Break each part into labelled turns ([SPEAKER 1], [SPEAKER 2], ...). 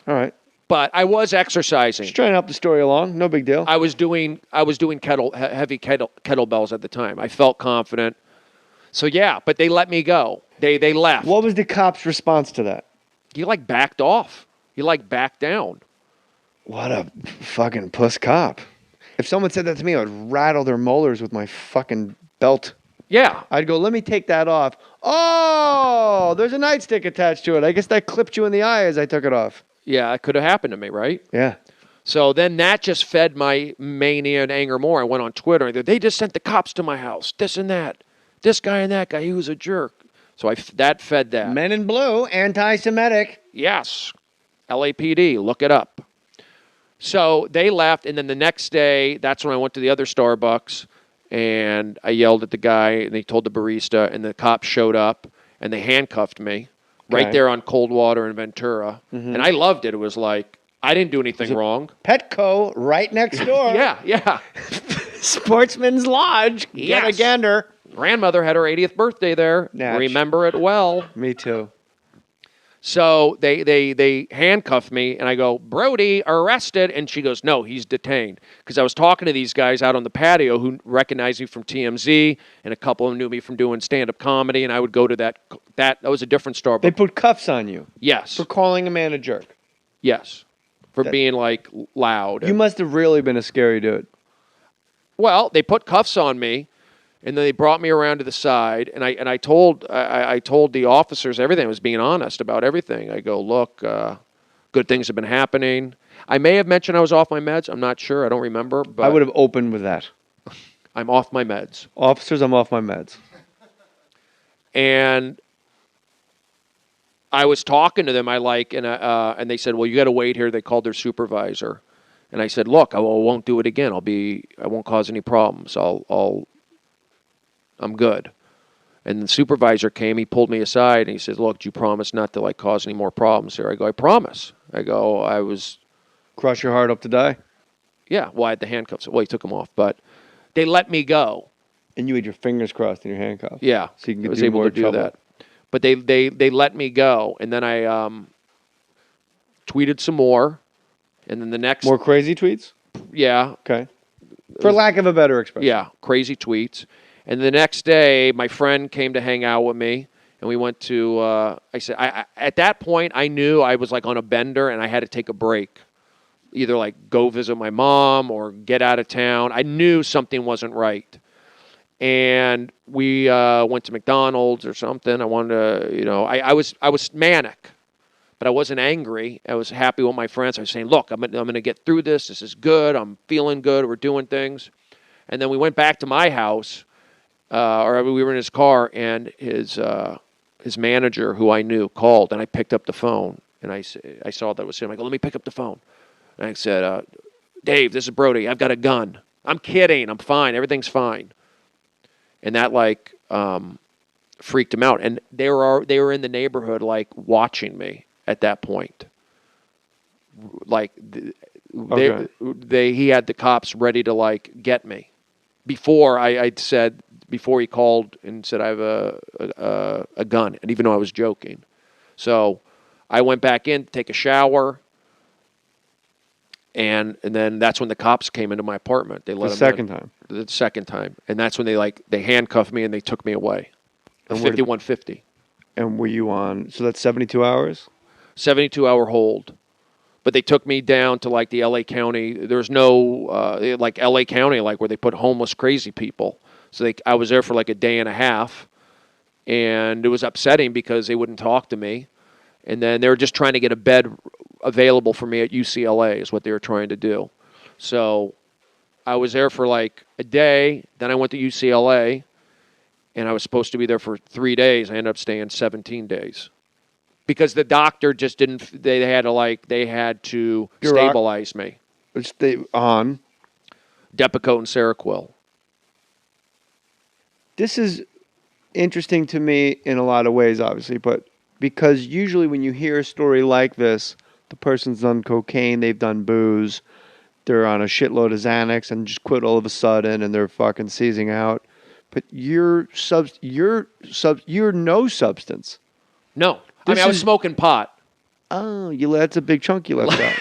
[SPEAKER 1] All right.
[SPEAKER 2] But I was exercising.
[SPEAKER 1] Just trying to help the story along. No big deal.
[SPEAKER 2] I was doing heavy kettlebells at the time. I felt confident. So yeah, but they let me go. They left.
[SPEAKER 1] What was the cop's response to that?
[SPEAKER 2] He like backed off. He like backed down.
[SPEAKER 1] What a fucking puss cop. If someone said that to me, I would rattle their molars with my fucking belt.
[SPEAKER 2] Yeah.
[SPEAKER 1] I'd go, let me take that off. Oh, there's a nightstick attached to it. I guess that clipped you in the eye as I took it off.
[SPEAKER 2] Yeah, it could have happened to me, right?
[SPEAKER 1] Yeah.
[SPEAKER 2] So then that just fed my mania and anger more. I went on Twitter and they just sent the cops to my house, this and that. This guy and that guy, he was a jerk. So that fed that.
[SPEAKER 1] Men in Blue, anti-Semitic.
[SPEAKER 2] Yes. LAPD, look it up. So they left, and then the next day, that's when I went to the other Starbucks, and I yelled at the guy, and he told the barista, and the cops showed up, and they handcuffed me right there on Coldwater and Ventura. Mm-hmm. And I loved it. It was like, I didn't do anything wrong.
[SPEAKER 1] Petco right next door.
[SPEAKER 2] Yeah.
[SPEAKER 1] Sportsman's Lodge. Get a gander.
[SPEAKER 2] Grandmother had her 80th birthday there.
[SPEAKER 1] Natch.
[SPEAKER 2] Remember it well.
[SPEAKER 1] Me too.
[SPEAKER 2] So they handcuffed me, and I go, Brody, arrested. And she goes, no, he's detained. Because I was talking to these guys out on the patio who recognized me from TMZ, and a couple of them knew me from doing stand-up comedy, and I would go to that was a different Starbucks.
[SPEAKER 1] They put cuffs on you.
[SPEAKER 2] Yes.
[SPEAKER 1] For calling a man a jerk.
[SPEAKER 2] Yes. For being, like, loud.
[SPEAKER 1] You must have really been a scary dude.
[SPEAKER 2] Well, they put cuffs on me. And then they brought me around to the side, and I told the officers everything. I was being honest about everything. I go, look, good things have been happening. I may have mentioned I was off my meds. I'm not sure. I don't remember. But
[SPEAKER 1] I would have opened with that.
[SPEAKER 2] I'm off my meds.
[SPEAKER 1] Officers, I'm off my meds.
[SPEAKER 2] And I was talking to them. And they said, well, you got to wait here. They called their supervisor, and I said, look, I won't do it again. I won't cause any problems. I'm good. And the supervisor came, he pulled me aside, and he says, look, do you promise not to, like, cause any more problems here? I go, I promise. I go, I was...
[SPEAKER 1] Cross your heart up to die?
[SPEAKER 2] Yeah, well, I had the handcuffs. Well, he took them off, but they let me go.
[SPEAKER 1] And you had your fingers crossed in your handcuffs?
[SPEAKER 2] Yeah,
[SPEAKER 1] so you can
[SPEAKER 2] I was able to do that. But they let me go, and then I tweeted some more, and then the next...
[SPEAKER 1] More crazy tweets?
[SPEAKER 2] Yeah.
[SPEAKER 1] Okay. For lack of a better expression.
[SPEAKER 2] Yeah, crazy tweets. And the next day, my friend came to hang out with me, and we went to, at that point, I knew I was like on a bender, and I had to take a break. Either like go visit my mom or get out of town. I knew something wasn't right. And we went to McDonald's or something. I wanted to, I was manic, but I wasn't angry. I was happy with my friends. I was saying, look, I'm going to get through this. This is good. I'm feeling good. We're doing things. And then we went back to my house. Or we were in his car, and his manager, who I knew, called, and I picked up the phone, and I saw that it was him. I go, let me pick up the phone. And I said, Dave, this is Brody. I've got a gun. I'm kidding. I'm fine. Everything's fine. And that, like, freaked him out. And they were in the neighborhood, like, watching me at that point. Like, he had the cops ready to, like, get me. Before I'd said... Before he called and said, I have a gun, and even though I was joking. So I went back in to take a shower, and then that's when the cops came into my apartment. They let
[SPEAKER 1] the second time.
[SPEAKER 2] The second time. And that's when they handcuffed me and they took me away. 5150.
[SPEAKER 1] And were you on, so that's 72 hours?
[SPEAKER 2] 72-hour hold. But they took me down to, like, the L.A. County. There's no, like, L.A. County, like, where they put homeless crazy people. So I was there for like a day and a half, and it was upsetting because they wouldn't talk to me. And then they were just trying to get a bed available for me at UCLA is what they were trying to do. So I was there for like a day. Then I went to UCLA, and I was supposed to be there for 3 days. I ended up staying 17 days because the doctor just didn't. They had to stabilize me.
[SPEAKER 1] Which they on
[SPEAKER 2] Depakote and Seroquel.
[SPEAKER 1] This is interesting to me in a lot of ways, obviously, but because usually when you hear a story like this, the person's done cocaine, they've done booze, they're on a shitload of Xanax and just quit all of a sudden and they're fucking seizing out. But you're no substance.
[SPEAKER 2] No. I was smoking pot.
[SPEAKER 1] Oh, that's a big chunk you left out.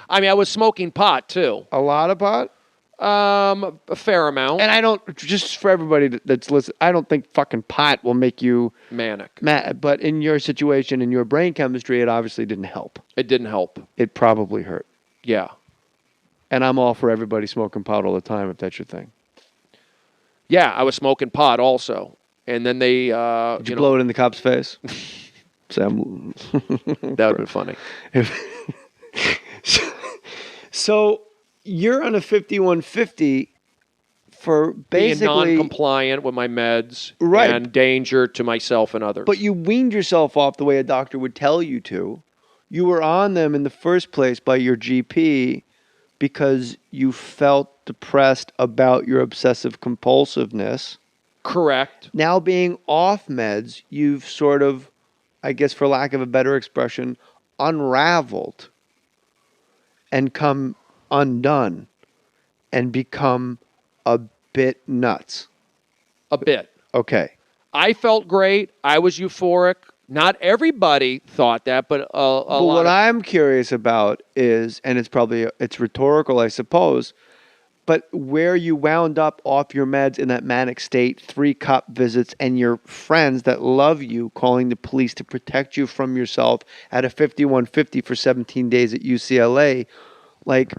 [SPEAKER 2] I mean, I was smoking pot too.
[SPEAKER 1] A lot of pot?
[SPEAKER 2] A fair amount.
[SPEAKER 1] And I don't, just for everybody that's listening, I don't think fucking pot will make you
[SPEAKER 2] manic.
[SPEAKER 1] mad. But in your situation, in your brain chemistry, it obviously didn't help.
[SPEAKER 2] It didn't help.
[SPEAKER 1] It probably hurt.
[SPEAKER 2] Yeah.
[SPEAKER 1] And I'm all for everybody smoking pot all the time if that's your thing.
[SPEAKER 2] Yeah, I was smoking pot also. And then they...
[SPEAKER 1] Did you blow it in the cop's face? Sam.
[SPEAKER 2] That would have been funny.
[SPEAKER 1] So you're on a 5150 for basically...
[SPEAKER 2] Being non-compliant with my meds.
[SPEAKER 1] Right.
[SPEAKER 2] And danger to myself and others.
[SPEAKER 1] But you weaned yourself off the way a doctor would tell you to. You were on them in the first place by your GP because you felt depressed about your obsessive compulsiveness.
[SPEAKER 2] Correct.
[SPEAKER 1] Now being off meds, you've sort of, I guess for lack of a better expression, unraveled and come undone and become a bit nuts.
[SPEAKER 2] A bit.
[SPEAKER 1] Okay.
[SPEAKER 2] I felt great. I was euphoric. Not everybody thought that, but a lot.
[SPEAKER 1] But what I'm curious about is, and it's rhetorical, I suppose, but where you wound up off your meds in that manic state, 3 cop visits, and your friends that love you calling the police to protect you from yourself at a 5150 for 17 days at UCLA, like,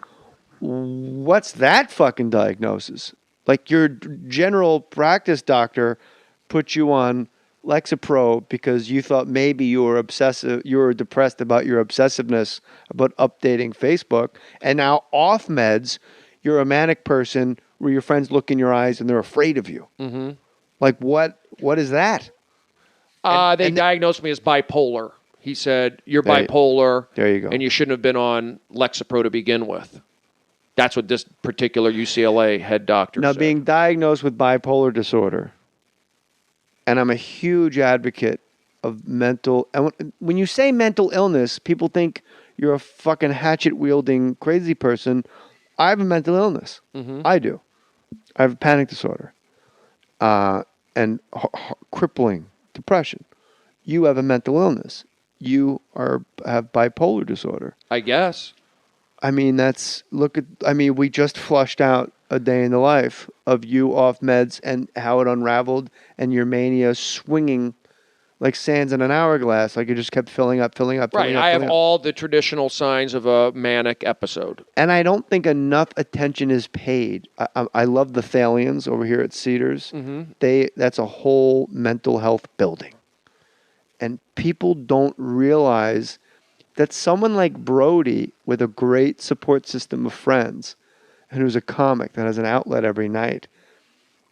[SPEAKER 1] what's that fucking diagnosis? Like, your general practice doctor put you on Lexapro because you thought maybe you were depressed about your obsessiveness about updating Facebook, and now off meds, you're a manic person where your friends look in your eyes and they're afraid of you.
[SPEAKER 2] Mm-hmm.
[SPEAKER 1] Like what is that?
[SPEAKER 2] They diagnosed me as bipolar. He said, you're bipolar.
[SPEAKER 1] There you go.
[SPEAKER 2] And you shouldn't have been on Lexapro to begin with. That's what this particular UCLA head doctor said.
[SPEAKER 1] Now, being diagnosed with bipolar disorder, and I'm a huge advocate of mental... And when you say mental illness, people think you're a fucking hatchet-wielding crazy person. I have a mental illness.
[SPEAKER 2] Mm-hmm.
[SPEAKER 1] I do. I have a panic disorder and crippling depression. You have a mental illness. You have bipolar disorder.
[SPEAKER 2] I guess.
[SPEAKER 1] I mean, we just flushed out a day in the life of you off meds and how it unraveled and your mania swinging like sands in an hourglass. Like it just kept filling up.
[SPEAKER 2] Right. I have all the traditional signs of a manic episode.
[SPEAKER 1] And I don't think enough attention is paid. I love the Thalians over here at Cedars.
[SPEAKER 2] Mm-hmm.
[SPEAKER 1] That's a whole mental health building. And people don't realize that someone like Brody, with a great support system of friends, and who's a comic that has an outlet every night,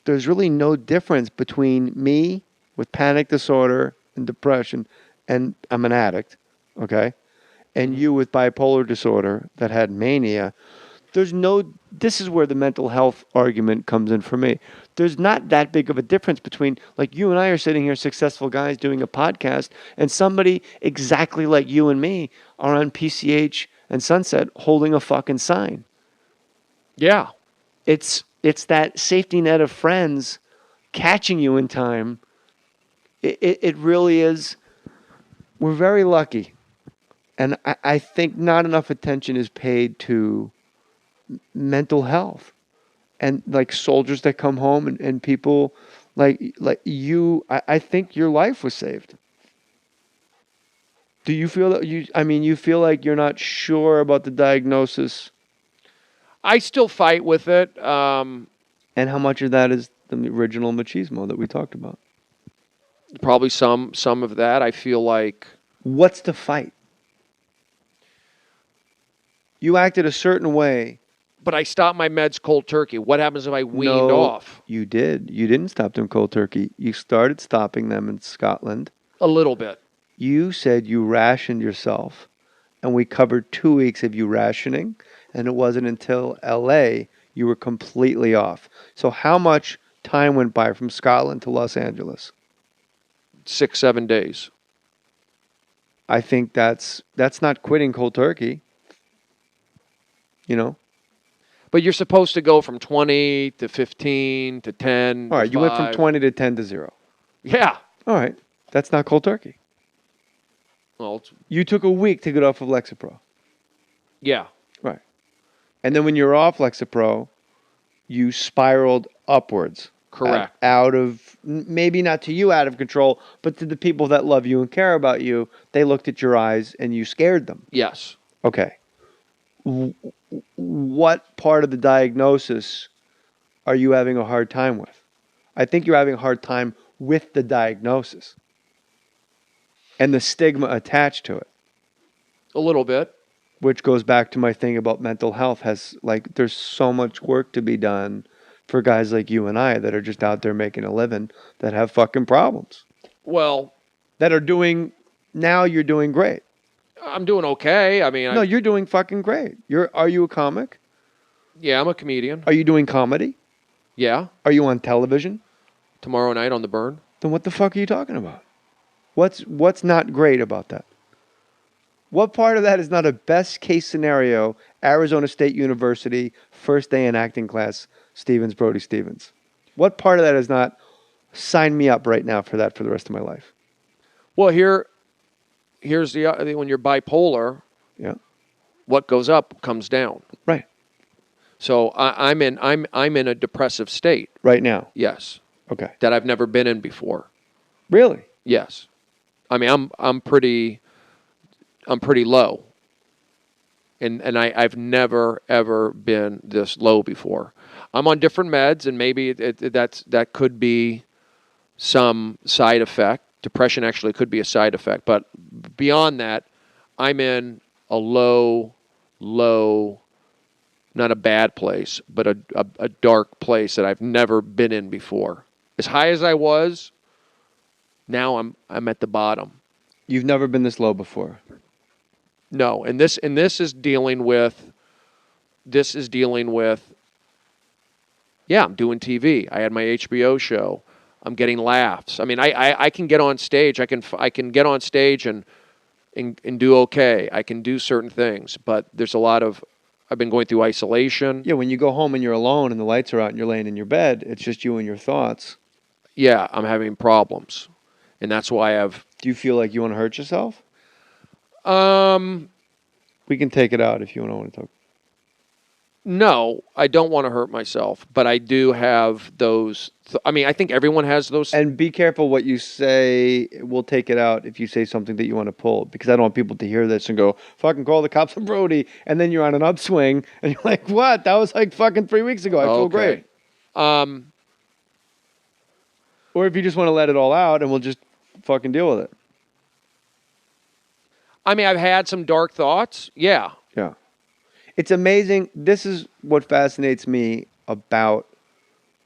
[SPEAKER 1] there's really no difference between me with panic disorder and depression, and I'm an addict, okay? And you with bipolar disorder that had mania. This is where the mental health argument comes in for me. There's not that big of a difference between, like you and I are sitting here, successful guys doing a podcast, and somebody exactly like you and me are on PCH and Sunset holding a fucking sign.
[SPEAKER 2] Yeah.
[SPEAKER 1] It's that safety net of friends catching you in time. It really is. We're very lucky. And I think not enough attention is paid to mental health. And like soldiers that come home and people like you, I think your life was saved. Do you feel that you feel like you're not sure about the diagnosis?
[SPEAKER 2] I still fight with it.
[SPEAKER 1] And how much of that is the original machismo that we talked about?
[SPEAKER 2] Probably some of that. I feel like...
[SPEAKER 1] What's the fight? You acted a certain way.
[SPEAKER 2] But I stopped my meds cold turkey. What happens if I weaned off?
[SPEAKER 1] You did. You didn't stop them cold turkey. You started stopping them in Scotland.
[SPEAKER 2] A little bit.
[SPEAKER 1] You said you rationed yourself. And we covered 2 weeks of you rationing. And it wasn't until LA you were completely off. So how much time went by from Scotland to Los Angeles?
[SPEAKER 2] 6-7 days.
[SPEAKER 1] I think that's not quitting cold turkey. You know?
[SPEAKER 2] But you're supposed to go from 20 to 15 to 10.
[SPEAKER 1] All right, you went from
[SPEAKER 2] 5.
[SPEAKER 1] 20 to 10 to 0.
[SPEAKER 2] Yeah.
[SPEAKER 1] All right. That's not cold turkey.
[SPEAKER 2] Well,
[SPEAKER 1] You took a week to get off of Lexapro.
[SPEAKER 2] yeah,
[SPEAKER 1] Right. And then when you're off Lexapro, you spiraled upwards.
[SPEAKER 2] correct.
[SPEAKER 1] Out of, maybe not to you out of control, but to the people that love you and care about you. They looked at your eyes and you scared them.
[SPEAKER 2] Yes.
[SPEAKER 1] Okay. What part of the diagnosis are you having a hard time with? I think you're having a hard time with the diagnosis and the stigma attached to it,
[SPEAKER 2] A little bit.
[SPEAKER 1] which goes back to my thing about mental health. There's so much work to be done for guys like you and I that are just out there making a living that have fucking problems.
[SPEAKER 2] Well,
[SPEAKER 1] That are doing, now you're doing great.
[SPEAKER 2] I'm doing okay. I mean,
[SPEAKER 1] No, you're doing fucking great. Are you a comic?
[SPEAKER 2] yeah, I'm a comedian.
[SPEAKER 1] Are you doing comedy?
[SPEAKER 2] Yeah,
[SPEAKER 1] Are you on television?
[SPEAKER 2] tomorrow night on The Burn.
[SPEAKER 1] Then what the fuck are you talking about? What's not great about that? What part of that is not a best case scenario, Arizona State University, first day in acting class, Brody Stevens? What part of that is not, sign me up right now for that for the rest of my life?
[SPEAKER 2] Well, here's the when you're bipolar,
[SPEAKER 1] Yeah.
[SPEAKER 2] what goes up comes down.
[SPEAKER 1] Right.
[SPEAKER 2] So I'm in a depressive state.
[SPEAKER 1] Right now.
[SPEAKER 2] Yes,
[SPEAKER 1] Okay.
[SPEAKER 2] that I've never been in before.
[SPEAKER 1] Really?
[SPEAKER 2] Yes, I mean I'm pretty low, and I've never ever been this low before. I'm on different meds, and maybe that could be some side effect. Depression actually could be a side effect, but beyond that, I'm in a low, not a bad place, but a dark place that I've never been in before. As high as I was, now I'm at the bottom.
[SPEAKER 1] You've never been this low before.
[SPEAKER 2] No, and this is dealing with. Yeah, I'm doing TV. I had my HBO show. I'm getting laughs. I mean, I can get on stage. I can get on stage and do okay. I can do certain things, but there's a lot of. I've been going through isolation.
[SPEAKER 1] Yeah, when you go home and you're alone and the lights are out and you're laying in your bed, it's just you and your thoughts.
[SPEAKER 2] Yeah, I'm having problems, and that's why I've.
[SPEAKER 1] Do you feel like you want to hurt yourself?
[SPEAKER 2] Um,
[SPEAKER 1] We can take it out if you don't want to talk.
[SPEAKER 2] No, I don't want to hurt myself, but I do have those. I mean, I think everyone has those.
[SPEAKER 1] And be careful what you say. We'll take it out if you say something that you want to pull, because I don't want people to hear this and go, fucking call the cops on Brody. And then you're on an upswing and you're like, what? That was like fucking 3 weeks ago. I feel great. Or if you just want to let it all out and we'll just fucking deal with it.
[SPEAKER 2] I mean, I've had some dark thoughts. Yeah.
[SPEAKER 1] Yeah. It's amazing. This is what fascinates me about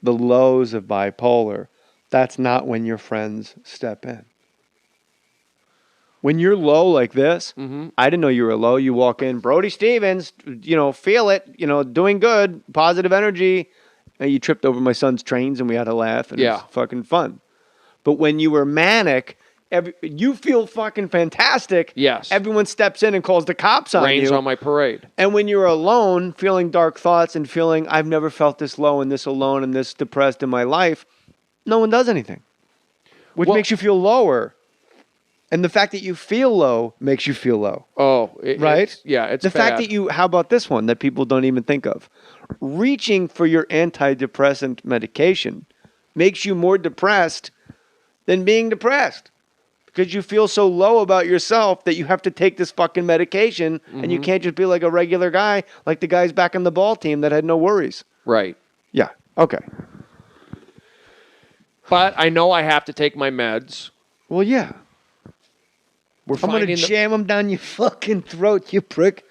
[SPEAKER 1] the lows of bipolar. That's not when your friends step in. When you're low like this, I didn't know you were low. You walk in, Brody Stevens, feel it, doing good, positive energy. And you tripped over my son's trains and we had a laugh and it was fucking fun. But when you were manic, you feel fucking fantastic.
[SPEAKER 2] Yes.
[SPEAKER 1] Everyone steps in and calls the cops on you.
[SPEAKER 2] Rains on my parade.
[SPEAKER 1] And when you're alone, feeling dark thoughts and feeling, I've never felt this low and this alone and this depressed in my life, no one does anything. Which makes you feel lower. And the fact that you feel low makes you feel low.
[SPEAKER 2] Oh,
[SPEAKER 1] right?
[SPEAKER 2] It's
[SPEAKER 1] the fact that how about this one that people don't even think of? Reaching for your antidepressant medication makes you more depressed than being depressed. Because you feel so low about yourself that you have to take this fucking medication and you can't just be like a regular guy, like the guys back on the ball team that had no worries.
[SPEAKER 2] Right.
[SPEAKER 1] Yeah. Okay.
[SPEAKER 2] But I know I have to take my meds.
[SPEAKER 1] Well, yeah. I'm going to jam them down your fucking throat, you prick.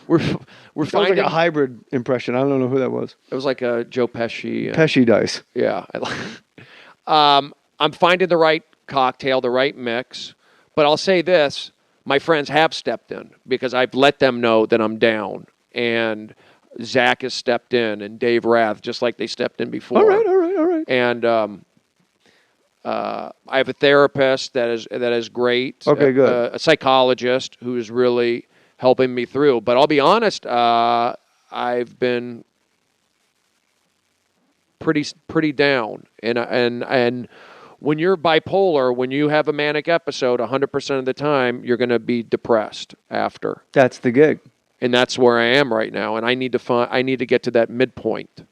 [SPEAKER 2] We're
[SPEAKER 1] Sounds
[SPEAKER 2] finding
[SPEAKER 1] like a hybrid impression. I don't know who that was.
[SPEAKER 2] It was like a Joe Pesci.
[SPEAKER 1] Pesci dice.
[SPEAKER 2] Yeah. I'm finding the right cocktail, the right mix. But I'll say this, my friends have stepped in because I've let them know that I'm down. And Zach has stepped in and Dave Rath, just like they stepped in before.
[SPEAKER 1] All right.
[SPEAKER 2] And I have a therapist that is great.
[SPEAKER 1] Okay, good.
[SPEAKER 2] A psychologist who is really helping me through. But I'll be honest, I've been pretty down, and when you're bipolar, when you have a manic episode, 100% of the time, you're going to be depressed after.
[SPEAKER 1] That's the gig.
[SPEAKER 2] And that's where I am right now. And I need to get to that midpoint.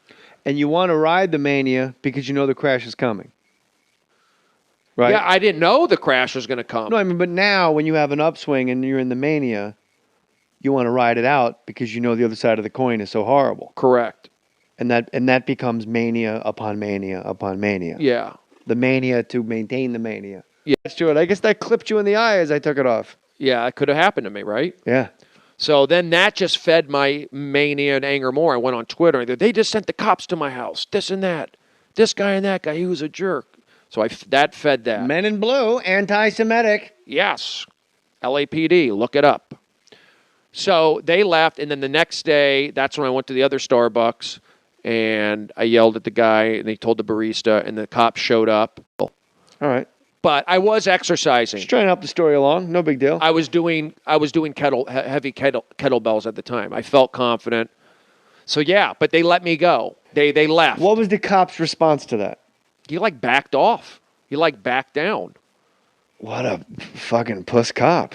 [SPEAKER 1] And you want to ride the mania because you know the crash is coming. Right?
[SPEAKER 2] Yeah, I didn't know the crash was going to come.
[SPEAKER 1] No, I mean, but now when you have an upswing and you're in the mania, you want to ride it out because you know the other side of the coin is so horrible.
[SPEAKER 2] Correct.
[SPEAKER 1] And that becomes mania upon mania upon mania.
[SPEAKER 2] Yeah.
[SPEAKER 1] The mania to maintain the mania.
[SPEAKER 2] Yeah.
[SPEAKER 1] That's true. I guess that clipped you in the eye as I took it off.
[SPEAKER 2] Yeah, it could have happened to me, right?
[SPEAKER 1] Yeah.
[SPEAKER 2] So then that just fed my mania and anger more. I went on Twitter and they just sent the cops to my house, this and that. This guy and that guy, he was a jerk. So that fed that.
[SPEAKER 1] Men in Blue, anti-Semitic.
[SPEAKER 2] Yes. LAPD, look it up. So they left, and then the next day, that's when I went to the other Starbucks, and I yelled at the guy, and he told the barista, and the cops showed up.
[SPEAKER 1] All right.
[SPEAKER 2] But I was exercising.
[SPEAKER 1] Just trying to help the story along. No big deal.
[SPEAKER 2] I was doing heavy kettlebells at the time. I felt confident. So yeah, but they let me go. They left.
[SPEAKER 1] What was the cop's response to that?
[SPEAKER 2] He backed off. He backed down.
[SPEAKER 1] What a fucking puss cop.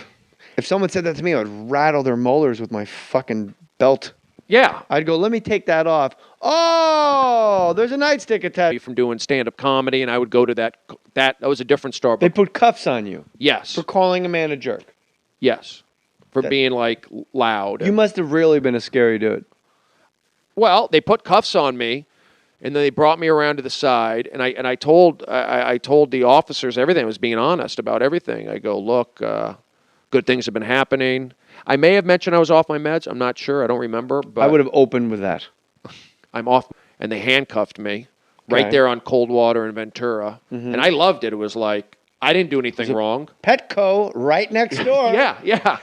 [SPEAKER 1] If someone said that to me, I would rattle their molars with my fucking belt.
[SPEAKER 2] Yeah.
[SPEAKER 1] I'd go, let me take that off. Oh, there's a nightstick attached.
[SPEAKER 2] From doing stand-up comedy, and I would go to that was a different Starbucks.
[SPEAKER 1] They put cuffs on you.
[SPEAKER 2] Yes.
[SPEAKER 1] For calling a man a jerk.
[SPEAKER 2] Yes. For being loud.
[SPEAKER 1] You must have really been a scary dude.
[SPEAKER 2] Well, they put cuffs on me, and then they brought me around to the side, and I told the officers everything. I was being honest about everything. I go, look, good things have been happening. I may have mentioned I was off my meds. I'm not sure. I don't remember. But
[SPEAKER 1] I would have opened with that.
[SPEAKER 2] I'm off, and they handcuffed me right there on Coldwater and Ventura, and I loved it. It was like I didn't do anything wrong.
[SPEAKER 1] Petco right next door.
[SPEAKER 2] Yeah.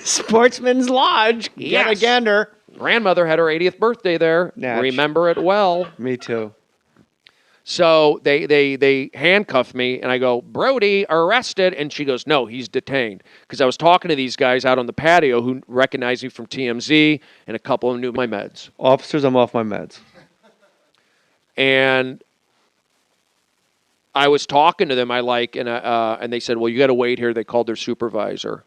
[SPEAKER 1] Sportsman's Lodge. Get a gander.
[SPEAKER 2] Grandmother had her 80th birthday there.
[SPEAKER 1] Natch.
[SPEAKER 2] Remember it well.
[SPEAKER 1] Me too.
[SPEAKER 2] So they handcuffed me, and I go, Brody, arrested. And she goes, no, he's detained. Because I was talking to these guys out on the patio who recognized me from TMZ, and a couple of them knew my meds.
[SPEAKER 1] Officers, I'm off my meds.
[SPEAKER 2] And I was talking to them, and they said, well, you got to wait here. They called their supervisor.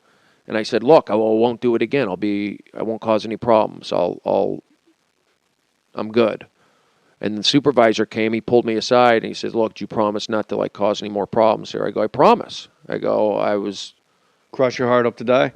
[SPEAKER 2] And I said, look, I won't do it again. I won't cause any problems. I'm good. And the supervisor came, he pulled me aside, and he says, look, do you promise not to cause any more problems here? I go, I promise. I go,
[SPEAKER 1] Cross your heart up to die?